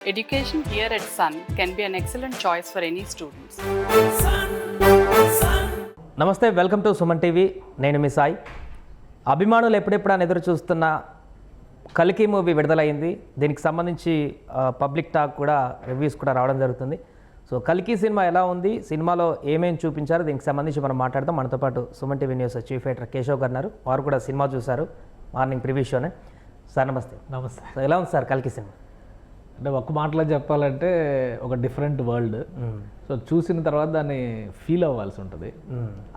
Education here at Sun can be an excellent choice for any students. నమస్తే, welcome to Suman TV. నేను మీ సాయి. అభిమానులు ఎప్పుడెప్పుడు అని ఎదురు చూస్తున్న కల్కి మూవీ విడుదలైంది. దీనికి సంబంధించి పబ్లిక్ టాక్ కూడా, రివ్యూస్ కూడా రావడం జరుగుతుంది. సో కల్కి సినిమా ఎలా ఉంది, సినిమాలో ఏమేమి చూపించారు, దీనికి సంబంధించి మనం మాట్లాడదాం. మనతో పాటు Suman TV news chief editor Keshav గారు ఉన్నారు. వారు కూడా సినిమా చూశారు, మార్నింగ్ ప్రివ్యూ షోనే. సార్ నమస్తే. నమస్తే. సో ఎలా ఉంది సార్ కల్కి సినిమా? అంటే ఒక్క మాటలో చెప్పాలంటే ఒక డిఫరెంట్ వరల్డ్. సో చూసిన తర్వాత దాన్ని ఫీల్ అవ్వాల్సి ఉంటుంది.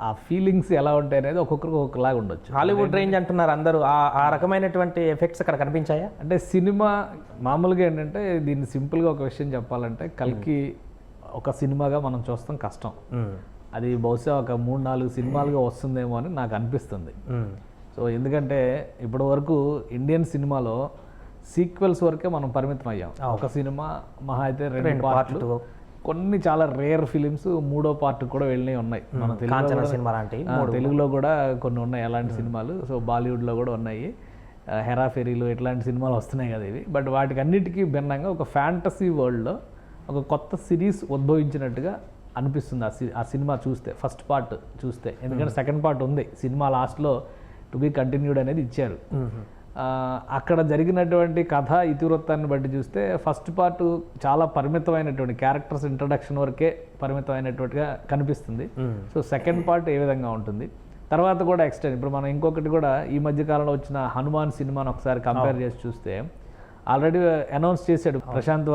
ఆ ఫీలింగ్స్ ఎలా ఉంటాయి అనేది ఒక్కొక్కరికి ఒక్కొక్కలాగా ఉండొచ్చు. హాలీవుడ్ రేంజ్ అంటున్నారు అందరూ, ఆ రకమైనటువంటి ఎఫెక్ట్స్ అక్కడ కనిపించాయా? అంటే సినిమా మామూలుగా ఏంటంటే, దీన్ని సింపుల్గా ఒక విషయం చెప్పాలంటే, కల్కి ఒక సినిమాగా మనం చూస్తాం కష్టం. అది బహుశా ఒక 3-4 సినిమాలుగా వస్తుందేమో అని నాకు అనిపిస్తుంది. సో ఎందుకంటే ఇప్పటి వరకు ఇండియన్ సినిమాలో సీక్వెల్స్ వరకే మనం పరిమితం అయ్యాం. ఒక సినిమా మహా అయితే 2 పార్ట్లు, కొన్ని చాలా రేర్ ఫిలిమ్స్ 3వ పార్ట్ కూడా వెళ్ళినవి ఉన్నాయి. మన తెలుగులో కూడా కొన్ని ఉన్నాయి అలాంటి సినిమాలు. సో బాలీవుడ్లో కూడా ఉన్నాయి, హెరాఫెరీలు ఇట్లాంటి సినిమాలు వస్తున్నాయి కదా ఇవి. బట్ వాటికి అన్నిటికీ భిన్నంగా ఒక ఫ్యాంటసీ వరల్డ్లో ఒక కొత్త సిరీస్ ఉద్భవించినట్టుగా అనిపిస్తుంది ఆ సినిమా చూస్తే, ఫస్ట్ పార్ట్ చూస్తే. ఎందుకంటే సెకండ్ పార్ట్ ఉంది, సినిమా లాస్ట్లో టు బి కంటిన్యూడ్ అనేది ఇచ్చారు. అక్కడ జరిగినటువంటి కథ ఇతివృత్తాన్ని బట్టి చూస్తే ఫస్ట్ పార్ట్ చాలా పరిమితమైనటువంటి క్యారెక్టర్స్ ఇంట్రడక్షన్ వరకే పరిమితమైనటువంటిగా కనిపిస్తుంది. సో సెకండ్ పార్ట్ ఏ విధంగా ఉంటుంది, తర్వాత కూడా ఎక్స్టెండ్. ఇప్పుడు మనం ఇంకొకటి కూడా ఈ మధ్య కాలంలో వచ్చిన హనుమాన్ సినిమాను ఒకసారి కంపేర్ చేసి చూస్తే, ఆల్రెడీ అనౌన్స్ చేశాడు ప్రశాంత్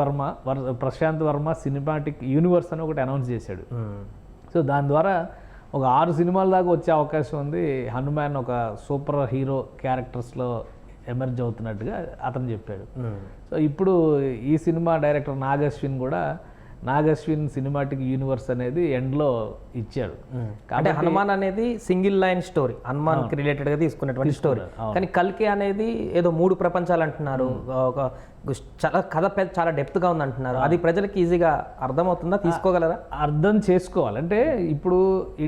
వర్మ సినిమాటిక్ యూనివర్స్ అని ఒకటి అనౌన్స్ చేశాడు. సో దాని ద్వారా ఒక 6 సినిమాల దాకా వచ్చే అవకాశం ఉంది. హనుమాన్ ఒక సూపర్ హీరో క్యారెక్టర్స్లో ఎమర్జ్ అవుతున్నట్టుగా అతను చెప్పాడు. సో ఇప్పుడు ఈ cinema director Nagashwin cinematic universe అనేది ఎండ్లో ఇచ్చాడు. అంటే హనుమాన్ అనేది సింగిల్ లైన్ స్టోరీ, హనుమాన్కి రిలేటెడ్గా తీసుకున్నటువంటి స్టోరీ. కానీ కల్కి అనేది ఏదో 3 ప్రపంచాలు అంటున్నారు. ఒక చాలా కథ చాలా డెప్త్గా ఉంది అంటున్నారు. అది ప్రజలకు ఈజీగా అర్థమవుతుందా, తీసుకోగలరా? అర్థం చేసుకోవాలి. అంటే ఇప్పుడు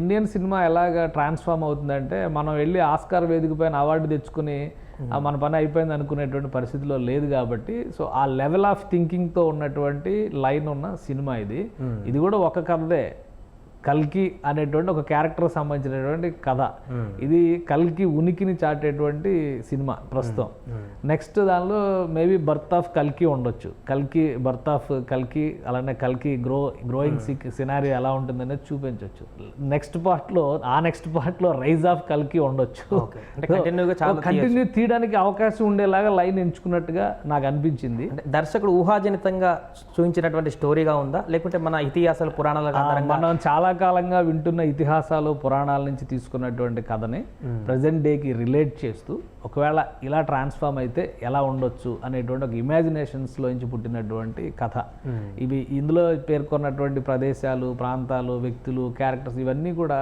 ఇండియన్ సినిమా ఎలాగ ట్రాన్స్ఫార్మ్ అవుతుందంటే, మనం వెళ్ళి ఆస్కార్ వేదిక పైన అవార్డు తెచ్చుకుని మన పని అయిపోయింది అనుకునేటువంటి పరిస్థితిలో లేదు కాబట్టి, సో ఆ లెవెల్ ఆఫ్ థింకింగ్తో ఉన్నటువంటి లైన్ ఉన్న సినిమా ఇది. ఇది కూడా ఒక కథదే, కల్కి అనేటువంటి ఒక క్యారెక్టర్కి సంబంధించినటువంటి కథ. ఇది కల్కి ఉనికిని చాటేటువంటి సినిమా ప్రస్తుతం. నెక్స్ట్ దానిలో మేబీ బర్త్ ఆఫ్ కల్కి ఉండొచ్చు, బర్త్ ఆఫ్ కల్కి, అలానే కల్కి గ్రోయింగ్ సినారియో ఎలా ఉంటుందనేది చూపించవచ్చు. నెక్స్ట్ పార్ట్లో రైజ్ ఆఫ్ కల్కి ఉండొచ్చు. కంటిన్యూ తీయడానికి అవకాశం ఉండేలాగా లైన్ ఎంచుకున్నట్టుగా నాకు అనిపించింది. దర్శకుడు ఊహాజనితంగా చూపించినటువంటి స్టోరీగా ఉందా, లేకుంటే మన ఇతిహాసాలు పురాణాల మనం చాలా కాలంగా వింటున్న ఇతిహాసాలు పురాణాల నుంచి తీసుకున్నటువంటి కథని ప్రజెంట్ డేకి రిలేట్ చేస్తూ, ఒకవేళ ఇలా ట్రాన్స్ఫార్మ్ అయితే ఎలా ఉండొచ్చు అనేటువంటి ఒక ఇమాజినేషన్స్లో నుంచి పుట్టినటువంటి కథ. ఇందులో పేర్కొన్నటువంటి ప్రదేశాలు, ప్రాంతాలు, వ్యక్తులు, క్యారెక్టర్స్ ఇవన్నీ కూడా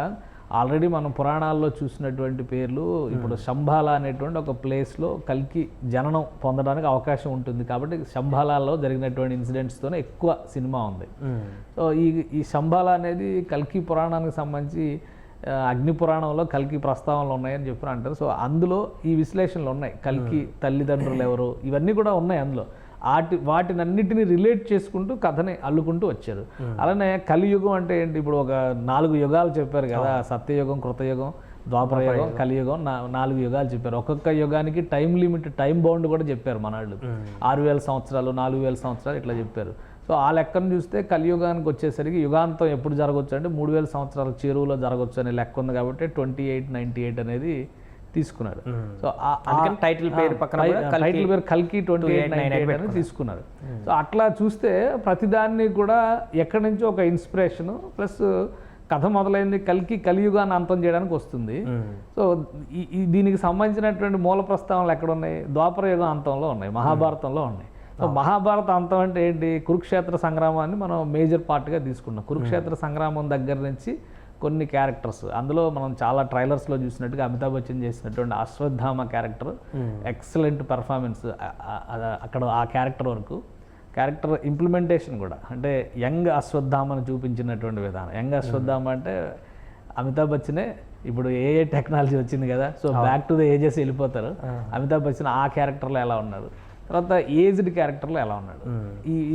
ఆల్రెడీ మనం పురాణాల్లో చూసినటువంటి పేర్లు. ఇప్పుడు శంబాల అనేటువంటి ఒక ప్లేస్లో కల్కి జననం పొందడానికి అవకాశం ఉంటుంది కాబట్టి శంబాలలో జరిగినటువంటి ఇన్సిడెంట్స్తోనే ఎక్కువ సినిమా ఉంది. సో ఈ శంబాల అనేది కల్కి పురాణానికి సంబంధించి అగ్ని పురాణంలో కల్కి ప్రస్తావనలు ఉన్నాయని చెప్పి అంటారు. సో అందులో ఈ విశ్లేషణలు ఉన్నాయి, కల్కి తల్లిదండ్రులు ఎవరు, ఇవన్నీ కూడా ఉన్నాయి అందులో. వాటినన్నిటిని రిలేట్ చేసుకుంటూ కథని అల్లుకుంటూ వచ్చారు. అలానే కలియుగం అంటే ఏంటి, ఇప్పుడు ఒక 4 యుగాలు చెప్పారు కదా, సత్యయుగం, కృతయుగం, ద్వాపర యుగం, కలియుగం, 4 యుగాలు చెప్పారు. ఒక్కొక్క యుగానికి టైం లిమిట్, టైం బౌండ్ కూడా చెప్పారు మన వాళ్ళు. 6000 సంవత్సరాలు, 4000 సంవత్సరాలు ఇట్లా చెప్పారు. సో ఆ లెక్కను చూస్తే కలియుగానికి వచ్చేసరికి యుగాంతం ఎప్పుడు జరగవచ్చు అంటే 3000 సంవత్సరాల చెరువులో జరగవచ్చు అనే లెక్క ఉంది కాబట్టి 2898 అనేది తీసుకున్నాడు. సో టైటిల్ పేరు కల్కి 2898 అని తీసుకున్నారు. సో అట్లా చూస్తే ప్రతిదాన్ని కూడా ఎక్కడి నుంచో ఒక ఇన్స్పిరేషన్ ప్లస్ కథ మొదలైంది కలియుగాన్ని అంతం చేయడానికి వస్తుంది. సో దీనికి సంబంధించినటువంటి మూల ప్రస్తావనలు ఎక్కడ ఉన్నాయి, ద్వాపర యుగం అంతంలో ఉన్నాయి, మహాభారతంలో ఉన్నాయి. సో మహాభారత అంతం అంటే ఏంటి, కురుక్షేత్ర సంగ్రామాన్ని మనం మేజర్ పార్ట్గా తీసుకున్నాం. కురుక్షేత్ర సంగ్రామం దగ్గర నుంచి కొన్ని క్యారెక్టర్స్, అందులో మనం చాలా ట్రైలర్స్లో చూసినట్టుగా అమితాబ్ బచ్చన్ చేసినటువంటి అశ్వత్థామ క్యారెక్టర్ ఎక్సలెంట్ పర్ఫార్మెన్స్. అక్కడ ఆ క్యారెక్టర్ వరకు క్యారెక్టర్ ఇంప్లిమెంటేషన్ కూడా, అంటే యంగ్ అశ్వత్థామను చూపించినటువంటి విధానం. యంగ్ అశ్వత్థామ అంటే అమితాబ్ బచ్చనే, ఇప్పుడు ఏ టెక్నాలజీ వచ్చింది కదా, so back to the ages వెళ్ళిపోతారు. అమితాబ్ బచ్చన్ ఆ క్యారెక్టర్లో ఎలా ఉన్నారు, తర్వాత ఏజ్డ్ క్యారెక్టర్లో ఎలా ఉన్నాడు,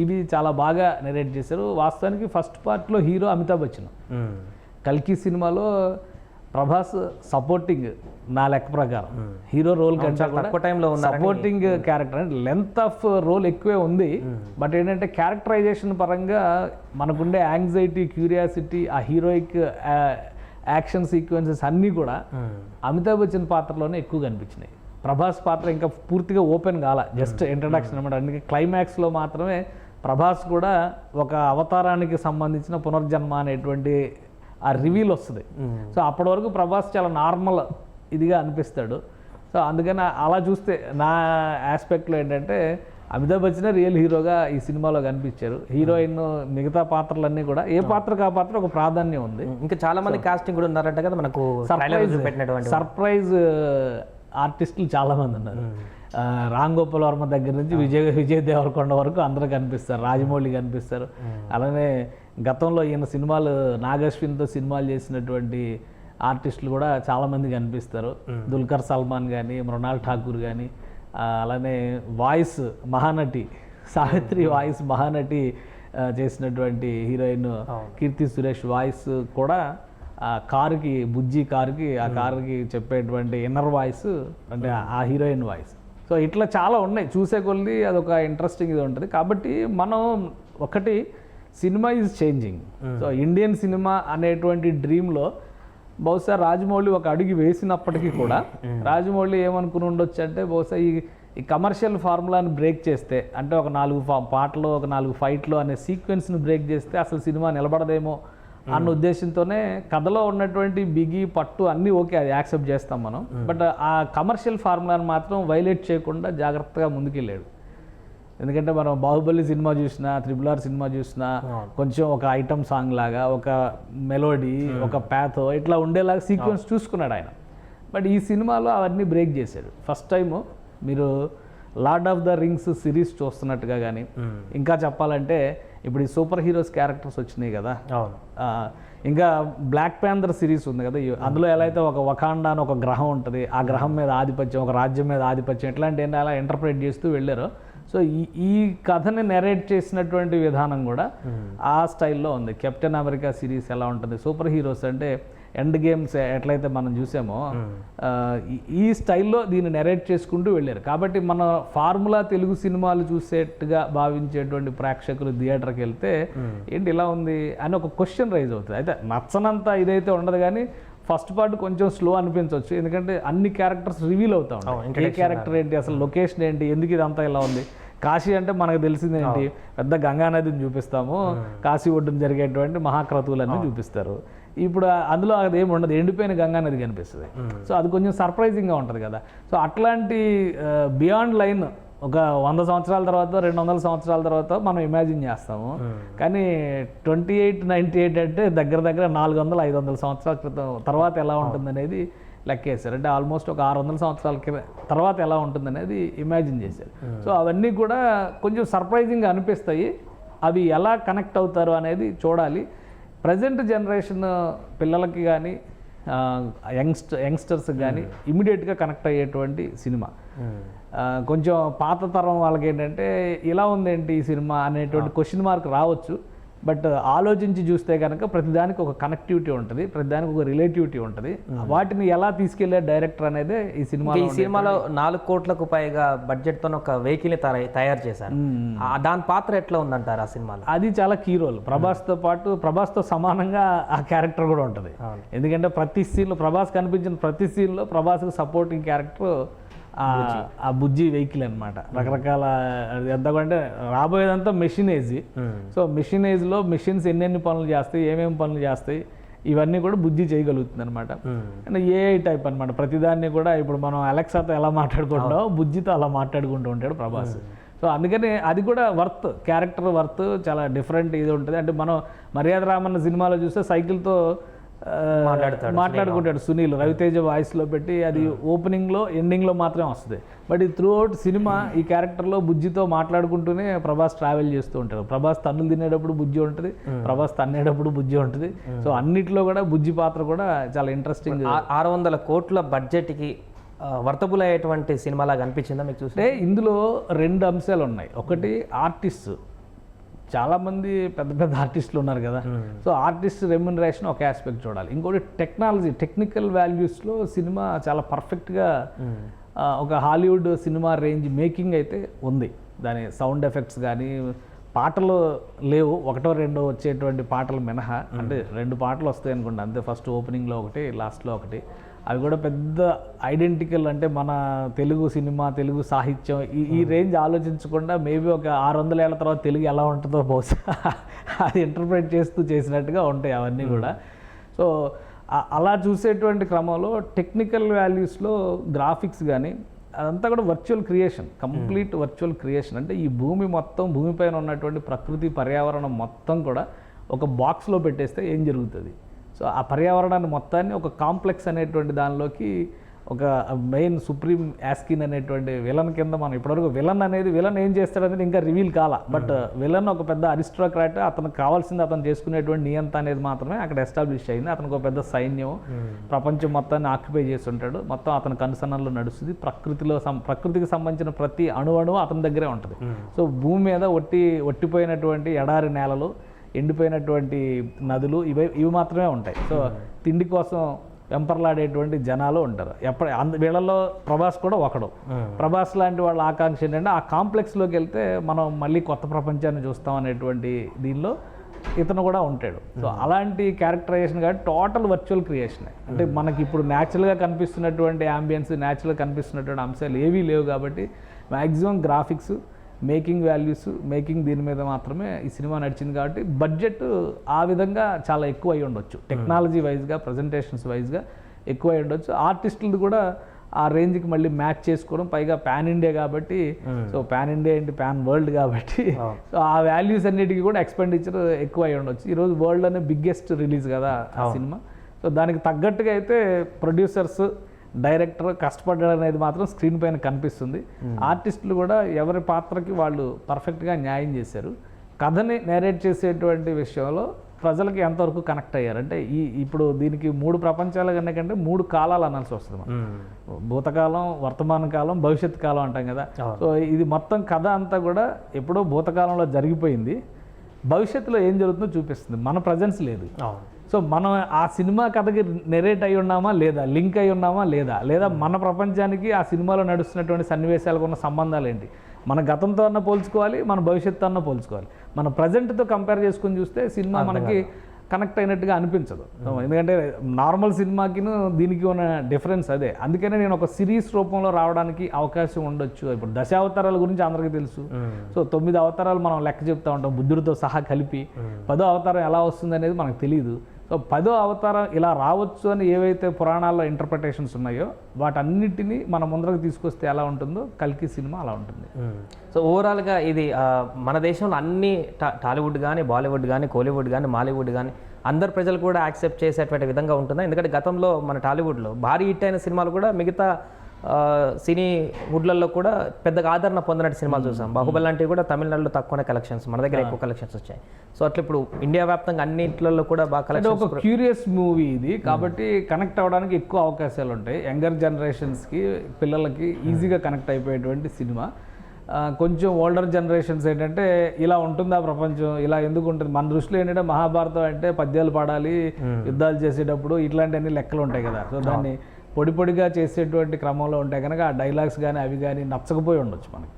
ఇవి చాలా బాగా నెరేట్ చేశారు. వాస్తవానికి ఫస్ట్ పార్ట్లో హీరో అమితాబ్ బచ్చన్, కల్కి సినిమాలో ప్రభాస్ సపోర్టింగ్ నా లెక్క ప్రకారం హీరో రోల్ కంటే తక్కువ టైంలో సపోర్టింగ్ క్యారెక్టర్ అంటే లెంత్ ఆఫ్ రోల్ ఎక్కువే ఉంది. బట్ ఏంటంటే క్యారెక్టరైజేషన్ పరంగా మనకుండే యాంగ్జైటీ, క్యూరియాసిటీ, ఆ హీరోయిక్ యాక్షన్ సీక్వెన్సెస్ అన్నీ కూడా అమితాబ్ బచ్చన్ పాత్రలోనే ఎక్కువ కనిపించినాయి. ప్రభాస్ పాత్ర ఇంకా పూర్తిగా ఓపెన్ కాల, జస్ట్ ఇంట్రడక్షన్ అనమాట. అందుకే క్లైమాక్స్లో మాత్రమే ప్రభాస్ కూడా ఒక అవతారానికి సంబంధించిన పునర్జన్మ అనేటువంటి ఆ రివీల్ వస్తుంది. సో అప్పటి వరకు ప్రభాస్ చాలా నార్మల్ ఇదిగా అనిపిస్తాడు. సో అందుకని అలా చూస్తే నా ఆస్పెక్ట్లో ఏంటంటే అమితాబ్ బచ్చనే రియల్ హీరోగా ఈ సినిమాలో కనిపించారు. హీరోయిన్ మిగతా పాత్రలన్నీ కూడా ఏ పాత్రకు ఆ పాత్ర ఒక ప్రాధాన్యం ఉంది. ఇంకా చాలా మంది కాస్టింగ్ కూడా ఉన్నారంట కదా, మనకు సర్ప్రైజ్ ఆర్టిస్టులు చాలా మంది ఉన్నారు. రామ్ గోపాల్ వర్మ దగ్గర నుంచి విజయ్ దేవరకొండ వరకు అందరూ కనిపిస్తారు, రాజమౌళి కనిపిస్తారు. అలానే గతంలో ఈయన సినిమాలు నాగశ్విన్తో సినిమాలు చేసినటువంటి ఆర్టిస్టులు కూడా చాలామంది కనిపిస్తారు. దుల్కర్ సల్మాన్ కానీ, మృణాల్ ఠాకూర్ కానీ, అలానే వాయిస్ మహానటి సావిత్రి వాయిస్ మహానటి చేసినటువంటి హీరోయిన్ కీర్తి సురేష్ వాయిస్ కూడా కారుకి, బుజ్జి కారుకి, ఆ కారుకి చెప్పేటువంటి ఇన్నర్ వాయిస్ అంటే ఆ హీరోయిన్ వాయిస్. సో ఇట్లా చాలా ఉన్నాయి, చూసే కొద్ది అదొక ఇంట్రెస్టింగ్ ఇది ఉంటుంది. కాబట్టి మనం ఒకటి cinema is changing. So Indian cinema అనేటువంటి డ్రీమ్లో బహుశా రాజమౌళి ఒక అడుగు వేసినప్పటికీ కూడా రాజమౌళి ఏమనుకుని ఉండొచ్చు అంటే బహుశా ఈ కమర్షియల్ ఫార్ములాని బ్రేక్ చేస్తే, అంటే ఒక 4 పాటలు, ఒక 4 ఫైట్లు అనే సీక్వెన్స్ని బ్రేక్ చేస్తే అసలు సినిమా నిలబడదేమో అన్న ఉద్దేశంతోనే కథలో ఉన్నటువంటి బిగి పట్టు అన్నీ ఓకే, అది యాక్సెప్ట్ చేస్తాం మనం. బట్ ఆ కమర్షియల్ ఫార్ములాని మాత్రం వైలేట్ చేయకుండా జాగ్రత్తగా ముందుకెళ్ళాడు. ఎందుకంటే మనం బాహుబలి సినిమా చూసినా, RRR సినిమా చూసినా కొంచెం ఒక ఐటమ్ సాంగ్ లాగా, ఒక మెలోడీ, ఒక ప్యాథో ఇట్లా ఉండేలాగా సీక్వెన్స్ చూసుకున్నాడు ఆయన. బట్ ఈ సినిమాలో అవన్నీ బ్రేక్ చేశాడు. ఫస్ట్ టైము మీరు lord of the rings series చూస్తున్నట్టుగా కానీ, ఇంకా చెప్పాలంటే ఇప్పుడు ఈ సూపర్ హీరోస్ క్యారెక్టర్స్ వచ్చినాయి కదా, ఇంకా బ్లాక్ ప్యాంథర్ సిరీస్ ఉంది కదా, అందులో ఎలా అయితే ఒక వకాండా అని ఒక గ్రహం ఉంటుంది, ఆ గ్రహం మీద ఆధిపత్యం, ఒక రాజ్యం మీద ఆధిపత్యం, ఇట్లాంటివన్నీ అలా ఇంటర్ప్రిట్ చేస్తూ వెళ్ళారు. సో ఈ కథని నెరేట్ చేసినటువంటి విధానం కూడా ఆ స్టైల్లో ఉంది. కెప్టెన్ అమెరికా సిరీస్ ఎలా ఉంటుంది, సూపర్ హీరోస్ అంటే ఎండ్ గేమ్స్ ఎట్లయితే మనం చూసామో ఈ స్టైల్లో దీన్ని నెరేట్ చేసుకుంటూ వెళ్ళారు. కాబట్టి మన ఫార్ములా తెలుగు సినిమాలు చూసేట్టుగా భావించేటువంటి ప్రేక్షకులు థియేటర్కి వెళ్తే ఏంటి ఇలా ఉంది అని ఒక క్వశ్చన్ రైజ్ అవుతుంది. అయితే నచ్చనంత ఇదైతే ఉండదు, కానీ ఫస్ట్ పార్ట్ కొంచెం స్లో అనిపించవచ్చు, ఎందుకంటే అన్ని క్యారెక్టర్స్ రివీల్ అవుతా ఉంటాయి. ఏ క్యారెక్టర్ ఏంటి, అసలు లొకేషన్ ఏంటి, ఎందుకు ఇదంతా ఇలా ఉంది. కాశీ అంటే మనకు తెలిసింది ఏంటి, పెద్ద గంగా నదిని చూపిస్తాము, కాశీ ఒడ్డున జరిగేటువంటి మహాక్రతువులన్నీ చూపిస్తారు. ఇప్పుడు అందులో అది ఏమి ఉండదు, ఎండిపోయిన గంగా నది కనిపిస్తుంది. సో అది కొంచెం సర్ప్రైజింగ్గా ఉంటుంది కదా. సో అట్లాంటి బియాండ్ లైన్ ఒక 100 సంవత్సరాల తర్వాత, 200 సంవత్సరాల తర్వాత మనం ఇమాజిన్ చేస్తాము. కానీ 2898 అంటే దగ్గర 400-500 సంవత్సరాల క్రితం తర్వాత ఎలా ఉంటుందనేది లెక్కేశారు. అంటే ఆల్మోస్ట్ ఒక 600 సంవత్సరాల తర్వాత ఎలా ఉంటుందనేది ఇమాజిన్ చేశారు. సో అవన్నీ కూడా కొంచెం సర్ప్రైజింగ్గా అనిపిస్తాయి. అవి ఎలా కనెక్ట్ అవుతారు అనేది చూడాలి. ప్రజెంట్ జనరేషన్ పిల్లలకి కానీ యంగ్స్టర్స్కి కానీ ఇమీడియట్గా కనెక్ట్ అయ్యేటువంటి సినిమా. కొంచెం పాత తరం వాళ్ళకి ఏంటంటే ఇలా ఉందేంటి ఈ సినిమా అనేటువంటి క్వశ్చన్ మార్క్ రావచ్చు. బట్ ఆలోచించి చూస్తే కనుక ప్రతిదానికి ఒక కనెక్టివిటీ ఉంటుంది, ప్రతిదానికి ఒక రిలేటివిటీ ఉంటుంది. వాటిని ఎలా తీసుకెళ్లే డైరెక్టర్ అనేది ఈ సినిమాలో 4 కోట్లకు పైగా బడ్జెట్తో ఒక వెహికల్ని తయారు చేశారు. దాని పాత్ర ఎట్లా ఉందంటారు ఆ సినిమాలో? అది చాలా కీ రోల్. ప్రభాస్తో పాటు, ప్రభాస్తో సమానంగా ఆ క్యారెక్టర్ కూడా ఉంటుంది. ఎందుకంటే ప్రతి సీన్లో ప్రభాస్ కనిపించిన ప్రతి సీన్లో ప్రభాస్కి సపోర్టింగ్ క్యారెక్టర్ ఆ బుజ్జి వెహికల్ అనమాట. రకరకాల ఎంతకంటే రాబోయేదంతా మెషినేజ్. సో మెషినేజ్లో మెషిన్స్ ఎన్నెన్ని పనులు చేస్తాయి, ఏమేమి పనులు చేస్తాయి, ఇవన్నీ కూడా బుజ్జి చేయగలుగుతుంది అనమాట. అండ్ ఏఐ టైప్ అనమాట. ప్రతిదాన్ని కూడా ఇప్పుడు మనం అలెక్సాతో ఎలా మాట్లాడుకుంటామో బుజ్జితో అలా మాట్లాడుకుంటూ ఉంటాడు ప్రభాస్. సో అందుకని అది కూడా క్యారెక్టర్ వర్త్ చాలా డిఫరెంట్ ఇది ఉంటుంది. అంటే మనం మర్యాద రామన్న సినిమాలో చూస్తే సైకిల్తో మాట్లాడుకుంటాడు సునీల్, రవితేజ వాయిస్లో పెట్టి, అది ఓపెనింగ్లో ఎండింగ్లో మాత్రమే వస్తుంది. బట్ ఈ త్రూ అవుట్ సినిమా ఈ క్యారెక్టర్లో బుజ్జితో మాట్లాడుకుంటూనే ప్రభాస్ ట్రావెల్ చేస్తూ ఉంటాడు. ప్రభాస్ తన్నులు తినేటప్పుడు బుజ్జి ఉంటుంది, ప్రభాస్ తన్నేటప్పుడు బుజ్జి ఉంటుంది. సో అన్నిట్లో కూడా బుజ్జి పాత్ర కూడా చాలా ఇంట్రెస్టింగ్. 600 కోట్ల బడ్జెట్కి వర్తబుల్ అయ్యేటువంటి సినిమాలాగా అనిపించిందా మీకు చూస్తే? అంటే ఇందులో 2 అంశాలు ఉన్నాయి. ఒకటి ఆర్టిస్ట్, చాలామంది పెద్ద పెద్ద ఆర్టిస్టులు ఉన్నారు కదా, సో ఆర్టిస్ట్ రెమ్యునరేషన్ ఒక ఆస్పెక్ట్ చూడాలి. ఇంకోటి టెక్నాలజీ, టెక్నికల్ వాల్యూస్లో సినిమా చాలా పర్ఫెక్ట్గా ఒక హాలీవుడ్ సినిమా రేంజ్ మేకింగ్ అయితే ఉంది. దాని సౌండ్ ఎఫెక్ట్స్ కానీ, పాటలు లేవు, 1-2 వచ్చేటువంటి పాటలు మినహా, అంటే 2 పాటలు వస్తాయి అనుకోండి అంతే, ఫస్ట్ ఓపెనింగ్లో ఒకటి, లాస్ట్లో ఒకటి. అవి కూడా పెద్ద ఐడెంటికల్, అంటే మన తెలుగు సినిమా, తెలుగు సాహిత్యం ఈ రేంజ్ ఆలోచించకుండా మేబీ ఒక 600 ఏళ్ల తర్వాత తెలుగు ఎలా ఉంటుందో బహుశా అది ఇంటర్ప్రిట్ చేస్తూ చేసినట్టుగా ఉంటాయి అవన్నీ కూడా. సో అలా చూసేటువంటి క్రమంలో టెక్నికల్ వాల్యూస్లో గ్రాఫిక్స్ కానీ అదంతా కూడా virtual creation, complete virtual creation. అంటే ఈ భూమి మొత్తం, భూమిపైన ఉన్నటువంటి ప్రకృతి పర్యావరణం మొత్తం కూడా ఒక బాక్స్లో పెట్టేస్తే ఏం జరుగుతుంది? సో ఆ పర్యావరణాన్ని మొత్తాన్ని ఒక కాంప్లెక్స్ అనేటువంటి దానిలోకి ఒక మెయిన్ సుప్రీం యాస్కిన్ అనేటువంటి విలన్ కింద మనం ఇప్పటివరకు విలన్ ఏం చేస్తాడనేది ఇంకా రివీల్ కాల, బట్ విలన్ ఒక పెద్ద అరిస్టోక్రాట్, అతనికి కావాల్సింది అతను చేసుకునేటువంటి నియంత అనేది మాత్రమే అక్కడ ఎస్టాబ్లిష్ అయింది. అతనికి ఒక పెద్ద సైన్యం, ప్రపంచం మొత్తాన్ని ఆక్యుపై చేసి ఉంటాడు, మొత్తం అతని కనుసన్నల్లో నడుస్తుంది. ప్రకృతికి సంబంధించిన ప్రతి అణువు అతని దగ్గరే ఉంటుంది. సో భూమి మీద ఒట్టిపోయినటువంటి ఎడారి నేలలు, ఎండిపోయినటువంటి నదులు ఇవి మాత్రమే ఉంటాయి. సో తిండి కోసం వెంపర్లాడేటువంటి జనాలు ఉంటారు. వీళ్ళల్లో ప్రభాస్ కూడా ఒకడు. ప్రభాస్ లాంటి వాళ్ళ ఆకాంక్ష ఏంటంటే ఆ కాంప్లెక్స్లోకి వెళ్తే మనం మళ్ళీ కొత్త ప్రపంచాన్ని చూస్తాం అనేటువంటి దీనిలో ఇతను కూడా ఉంటాడు. సో అలాంటి క్యారెక్టరైజేషన్ కాబట్టి టోటల్ వర్చువల్ క్రియేషన్. అంటే మనకి ఇప్పుడు న్యాచురల్గా కనిపిస్తున్నటువంటి యాంబియన్స్, న్యాచురల్గా కనిపిస్తున్నటువంటి అంశాలు ఏవీ లేవు కాబట్టి maximum graphics, making values, making దీని మీద మాత్రమే ఈ సినిమా నడిచింది. కాబట్టి బడ్జెట్ ఆ విధంగా చాలా ఎక్కువ అయి ఉండొచ్చు, టెక్నాలజీ వైజ్గా, ప్రజెంటేషన్స్ వైజ్గా ఎక్కువ అయి ఉండొచ్చు. ఆర్టిస్టులు కూడా ఆ రేంజ్కి మళ్ళీ మ్యాచ్ చేసుకోవడం, పైగా పాన్ ఇండియా కాబట్టి, సో పాన్ ఇండియా ఏంటి, పాన్ వరల్డ్ కాబట్టి, సో ఆ వాల్యూస్ అన్నిటికీ కూడా ఎక్స్పెండిచర్ ఎక్కువ అయి ఉండొచ్చు. ఈరోజు వరల్డ్లోనే బిగ్గెస్ట్ రిలీజ్ కదా ఆ సినిమా. సో దానికి తగ్గట్టుగా అయితే ప్రొడ్యూసర్స్, డైరెక్టర్ కష్టపడ్డాడు అనేది మాత్రం స్క్రీన్ పైన కనిపిస్తుంది. ఆర్టిస్టులు కూడా ఎవరి పాత్రకి వాళ్ళు పర్ఫెక్ట్గా న్యాయం చేశారు. కథని నేరేట్ చేసేటువంటి విషయంలో ప్రజలకి ఎంతవరకు కనెక్ట్ అయ్యారు అంటే, ఇప్పుడు దీనికి 3 ప్రపంచాలు కంటే 3 కాలాలు అనాల్సి వస్తుంది మనం. భూతకాలం, వర్తమాన కాలం, భవిష్యత్ కాలం అంటాం కదా. సో ఇది మొత్తం కథ అంతా కూడా ఎప్పుడో భూతకాలంలో జరిగిపోయింది, భవిష్యత్తులో ఏం జరుగుతుందో చూపిస్తుంది. మన ప్రజెన్స్ లేదు. సో మనం ఆ సినిమా కథకి నెరేట్ అయి ఉన్నామా లేదా, లింక్ అయి ఉన్నామా లేదా మన ప్రపంచానికి ఆ సినిమాలో నడుస్తున్నటువంటి సన్నివేశాలకు ఉన్న సంబంధాలు ఏంటి, మన గతంతో అన్న పోల్చుకోవాలి, మన భవిష్యత్తు అన్న పోల్చుకోవాలి. మన ప్రజెంట్తో కంపేర్ చేసుకుని చూస్తే సినిమా మనకి కనెక్ట్ అయినట్టుగా అనిపించదు. ఎందుకంటే నార్మల్ సినిమాకి దీనికి ఉన్న డిఫరెన్స్ అదే. అందుకనే నేను ఒక సిరీస్ రూపంలో రావడానికి అవకాశం ఉండొచ్చు. ఇప్పుడు 10 అవతారాల గురించి అందరికీ తెలుసు. సో 9 అవతారాలు మనం లెక్క చెప్తా ఉంటాం, బుద్ధుడితో సహా కలిపి. 10వ అవతారం ఎలా వస్తుంది అనేది మనకు తెలియదు. సో 10వ అవతారం ఇలా రావచ్చు అని ఏవైతే పురాణాల్లో ఇంటర్ప్రిటేషన్స్ ఉన్నాయో వాటన్నిటినీ మన ముందరకు తీసుకొస్తే ఎలా ఉంటుందో కల్కి సినిమా అలా ఉంటుంది. సో ఓవరాల్గా ఇది మన దేశంలో అన్ని టాలీవుడ్ కానీ, బాలీవుడ్ కానీ, కోలీవుడ్ కానీ, మాలీవుడ్ కానీ అందరు ప్రజలు కూడా యాక్సెప్ట్ చేసేటువంటి విధంగా ఉంటుందా? ఎందుకంటే గతంలో మన టాలీవుడ్లో భారీ హిట్ అయిన సినిమాలు కూడా మిగతా సినీ వుడ్లలో కూడా పెద్దగా ఆదరణ పొందినట్టు సినిమాలు చూసాం. బాహుబలి లాంటివి కూడా తమిళనాడులో తక్కువనే కలెక్షన్స్, మన దగ్గర ఎక్కువ కలెక్షన్స్ వచ్చాయి. సో అట్లా ఇప్పుడు ఇండియా వ్యాప్తంగా అన్నింటిలో కూడా బాగా కలెక్షన్. ఒక క్యూరియస్ మూవీ ఇది కాబట్టి కనెక్ట్ అవ్వడానికి ఎక్కువ అవకాశాలు ఉంటాయి. యంగర్ జనరేషన్స్కి, పిల్లలకి ఈజీగా కనెక్ట్ అయిపోయేటువంటి సినిమా. కొంచెం ఓల్డర్ జనరేషన్స్ ఏంటంటే ఇలా ఉంటుందా ప్రపంచం, ఇలా ఎందుకు ఉంటుంది, మన దృష్టిలో ఏంటంటే మహాభారతం అంటే పద్యాలు పాడాలి, యుద్ధాలు చేసేటప్పుడు ఇట్లాంటివన్నీ లెక్కలు ఉంటాయి కదా. సో దాన్ని పొడిగా చేసేటువంటి క్రమంలో ఉంటాయి కనుక ఆ డైలాగ్స్ కానీ అవి కానీ నచ్చకపోయి ఉండొచ్చు మనకి.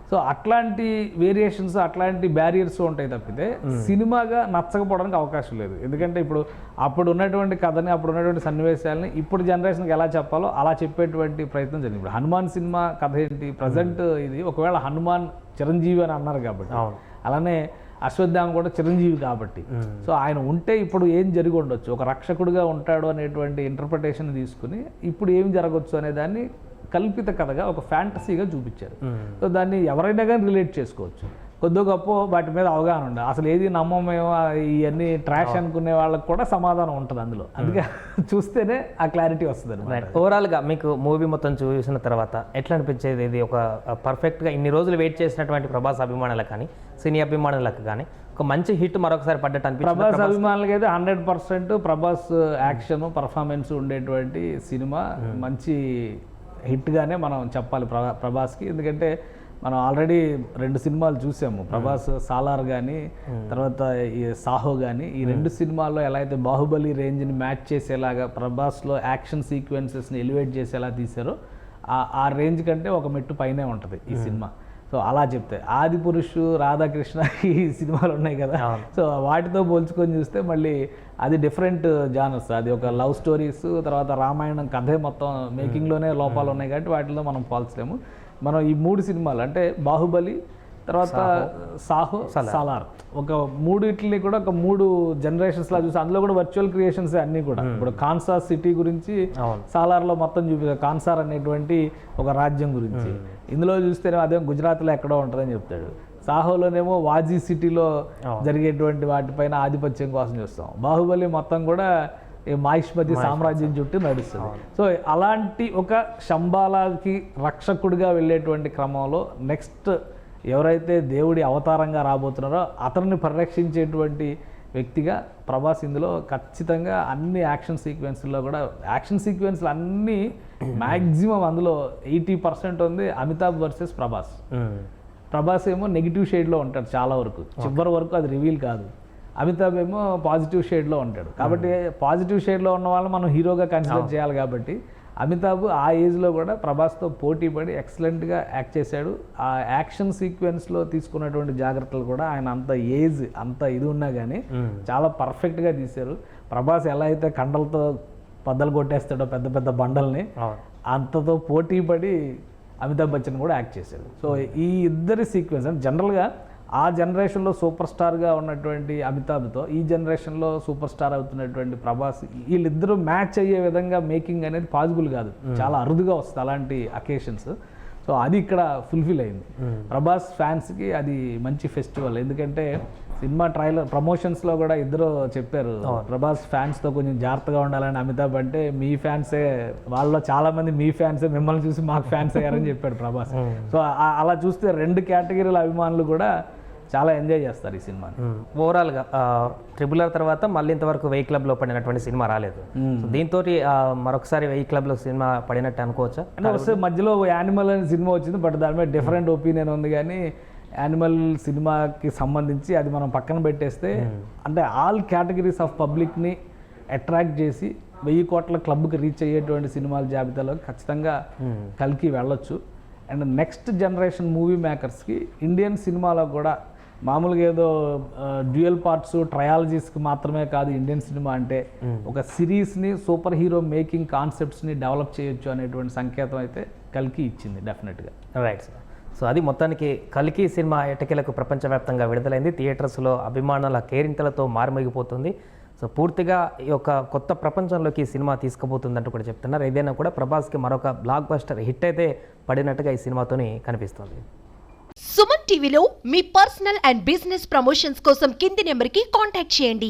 సో అట్లాంటి వేరియేషన్స్, అట్లాంటి బ్యారియర్స్ ఉంటాయి తప్పితే సినిమాగా నచ్చకపోవడానికి అవకాశం లేదు. ఎందుకంటే ఇప్పుడు అప్పుడు ఉన్నటువంటి కథని, అప్పుడు ఉన్నటువంటి సన్నివేశాలని ఇప్పుడు జనరేషన్కి ఎలా చెప్పాలో అలా చెప్పేటువంటి ప్రయత్నం జరిగింది. ఇప్పుడు హనుమాన్ సినిమా కథ ఏంటి, ప్రజెంట్ ఇది ఒకవేళ హనుమాన్ చిరంజీవి అని అన్నారు కాబట్టి, అలానే అశ్వత్థామ కూడా చిరంజీవి కాబట్టి, సో ఆయన ఉంటే ఇప్పుడు ఏం జరిగి ఉండొచ్చు, ఒక రక్షకుడిగా ఉంటాడు అనేటువంటి ఇంటర్ప్రిటేషన్ తీసుకుని ఇప్పుడు ఏం జరగవచ్చు అనే దాన్ని కల్పిత కథగా ఒక ఫ్యాంటసీగా చూపించారు. సో దాన్ని ఎవరైనా కానీ రిలేట్ చేసుకోవచ్చు. కొద్ది గొప్ప వాటి మీద అవగాహన ఉండాలి. అసలు ఏది నమ్మమేమో, ఇవన్నీ ట్రాష్ అనుకునే వాళ్ళకి కూడా సమాధానం ఉంటుంది అందులో. అందుకే చూస్తేనే ఆ క్లారిటీ వస్తుంది అనమాట. ఓవరాల్గా మీకు మూవీ మొత్తం చూసిన తర్వాత ఎట్లా అనిపించేది? ఇది ఒక పర్ఫెక్ట్గా ఇన్ని రోజులు వెయిట్ చేసినటువంటి ప్రభాస్ అభిమానులకు కానీ, సినీ అభిమానులకు కానీ ఒక మంచి హిట్ మరొకసారి పడ్డట్టు అనిపించింది. ప్రభాస్ అభిమానులకి అయితే 100% ప్రభాస్ యాక్షన్, పర్ఫార్మెన్స్ ఉండేటువంటి సినిమా, మంచి హిట్గానే మనం చెప్పాలి ప్రభాస్కి. ఎందుకంటే మనం ఆల్రెడీ 2 సినిమాలు చూసాము, ప్రభాస్ సాలార్ కానీ తర్వాత ఈ సాహో కానీ. ఈ 2 సినిమాల్లో ఎలా అయితే బాహుబలి రేంజ్ని మ్యాచ్ చేసేలాగా ప్రభాస్లో యాక్షన్ సీక్వెన్సెస్ని ఎలివేట్ చేసేలా తీశారో ఆ రేంజ్ కంటే ఒక మెట్టు పైనే ఉంటుంది ఈ సినిమా. సో అలా చెప్తే ఆది పురుషు, రాధాకృష్ణ ఈ సినిమాలు ఉన్నాయి కదా, సో వాటితో పోల్చుకొని చూస్తే మళ్ళీ అది డిఫరెంట్ జానర్స్. అది ఒక లవ్ స్టోరీస్, తర్వాత రామాయణం కథే మొత్తం మేకింగ్లోనే లోపాలు ఉన్నాయి కాబట్టి వాటిలో మనం పోల్చలేము. మనం ఈ 3 సినిమాలు అంటే బాహుబలి, తర్వాత సాహో, సాలార్, ఒక 3 కూడా ఒక 3 జనరేషన్స్ లా చూసి అందులో కూడా వర్చువల్ క్రియేషన్స్ అన్నీ కూడా. ఇప్పుడు కాన్సార్ సిటీ గురించి సాలార్లో మొత్తం చూపిస్తారు, కాన్సార్ అనేటువంటి ఒక రాజ్యం గురించి. ఇందులో చూస్తేనే అదే గుజరాత్లో ఎక్కడో ఉంటుందని చెప్తాడు. సాహోలోనేమో వాజీ సిటీలో జరిగేటువంటి వాటిపైన ఆధిపత్యం కోసం చూస్తాం. బాహుబలి మొత్తం కూడా మాహిష్మతి సామ్రాజ్యం చుట్టూ నడుస్తుంది. సో అలాంటి ఒక శంబాలాకి రక్షకుడిగా వెళ్ళేటువంటి క్రమంలో నెక్స్ట్ ఎవరైతే దేవుడి అవతారంగా రాబోతున్నారో అతన్ని పరిరక్షించేటువంటి వ్యక్తిగా ప్రభాస్ ఇందులో ఖచ్చితంగా అన్ని యాక్షన్ సీక్వెన్స్లో కూడా యాక్షన్ సీక్వెన్స్లు అన్నీ మ్యాక్సిమం అందులో 80% ఉంది అమితాబ్ వర్సెస్ ప్రభాస్. ప్రభాస్ ఏమో నెగిటివ్ షేడ్లో ఉంటాడు చాలా వరకు, చివరి వరకు అది రివీల్ కాదు. అమితాబ్ ఏమో పాజిటివ్ షేడ్లో ఉంటాడు. కాబట్టి పాజిటివ్ షేడ్లో ఉన్న వాళ్ళని మనం హీరోగా కన్సిడర్ చేయాలి. కాబట్టి అమితాబ్ ఆ ఏజ్లో కూడా ప్రభాస్తో పోటీ పడి ఎక్సలెంట్గా యాక్ట్ చేశాడు. ఆ యాక్షన్ సీక్వెన్స్లో తీసుకున్నటువంటి జాగ్రత్తలు కూడా ఆయన అంత ఏజ్ అంత ఇది ఉన్నా కానీ చాలా పర్ఫెక్ట్గా తీశారు. ప్రభాస్ ఎలా అయితే కండలతో బద్దలు కొట్టేస్తాడో పెద్ద పెద్ద బండల్ని, అంతతో పోటీ పడి అమితాబ్ బచ్చన్ కూడా యాక్ట్ చేశాడు. సో ఈ ఇద్దరి సీక్వెన్స్ అంటే జనరల్గా ఆ జనరేషన్లో సూపర్ స్టార్గా ఉన్నటువంటి అమితాబ్తో ఈ జనరేషన్లో సూపర్ స్టార్ అవుతున్నటువంటి ప్రభాస్, వీళ్ళిద్దరూ మ్యాచ్ అయ్యే విధంగా మేకింగ్ అనేది పాసిబుల్ కాదు, చాలా అరుదుగా వస్తుంది అలాంటి అకేషన్స్. సో అది ఇక్కడ ఫుల్ఫిల్ అయింది. ప్రభాస్ ఫ్యాన్స్కి అది మంచి ఫెస్టివల్. ఎందుకంటే సినిమా ట్రైలర్ ప్రమోషన్స్లో కూడా ఇద్దరు చెప్పారు, ప్రభాస్ ఫ్యాన్స్తో కొంచెం జాగ్రత్తగా ఉండాలని. అమితాబ్ అంటే మీ ఫ్యాన్సే, వాళ్ళలో చాలామంది మీ ఫ్యాన్సే, మిమ్మల్ని చూసి మాకు ఫ్యాన్స్ అయ్యారని చెప్పాడు ప్రభాస్. సో అలా చూస్తే 2 కేటగిరీల అభిమానులు కూడా చాలా ఎంజాయ్ చేస్తారు ఈ సినిమాని. ఓవరాల్గా RRR తర్వాత మళ్ళీ ఇంతవరకు 1000 క్లబ్లో పడినటువంటి సినిమా రాలేదు. దీంతో మరొకసారి 1000 క్లబ్లో సినిమా పడినట్టు అనుకోవచ్చా? అంటే వస్తే మధ్యలో యానిమల్ అనే సినిమా వచ్చింది, బట్ దాని మీద డిఫరెంట్ ఒపీనియన్ ఉంది. కానీ యానిమల్ సినిమాకి సంబంధించి అది మనం పక్కన పెట్టేస్తే అంటే ఆల్ కేటగిరీస్ ఆఫ్ పబ్లిక్ని అట్రాక్ట్ చేసి 1000 కోట్ల క్లబ్కి రీచ్ అయ్యేటువంటి సినిమాల జాబితాలో ఖచ్చితంగా కల్కి వెళ్ళొచ్చు. అండ్ నెక్స్ట్ జనరేషన్ మూవీ మేకర్స్కి ఇండియన్ సినిమాలో కూడా మామూలుగా ఏదో డ్యూయల్ పార్ట్స్ ట్రయాలజీస్కి మాత్రమే కాదు ఇండియన్ సినిమా అంటే, ఒక సిరీస్ని సూపర్ హీరో మేకింగ్ కాన్సెప్ట్స్ని డెవలప్ చేయొచ్చు అనేటువంటి సంకేతం అయితే కల్కి ఇచ్చింది డెఫినెట్గా. Right sir. సో అది మొత్తానికి కల్కి సినిమా ఎట్టకేలకు ప్రపంచవ్యాప్తంగా విడుదలైంది. థియేటర్స్లో అభిమానుల కేరింతలతో మారుమోగిపోతుంది. సో పూర్తిగా ఈ యొక్క కొత్త ప్రపంచంలోకి ఈ సినిమా తీసుకుపోతుందంటూ కూడా చెప్తున్నారు. ఏదైనా కూడా ప్రభాస్కి మరొక బ్లాక్ బస్టర్ హిట్ అయితే పడినట్టుగా ఈ సినిమాతోని కనిపిస్తుంది. సుమన్ టీవీలో మీ పర్సనల్ అండ్ బిజినెస్ ప్రమోషన్స్ కోసం కింది నెంబర్కి కాంటాక్ట్ చేయండి.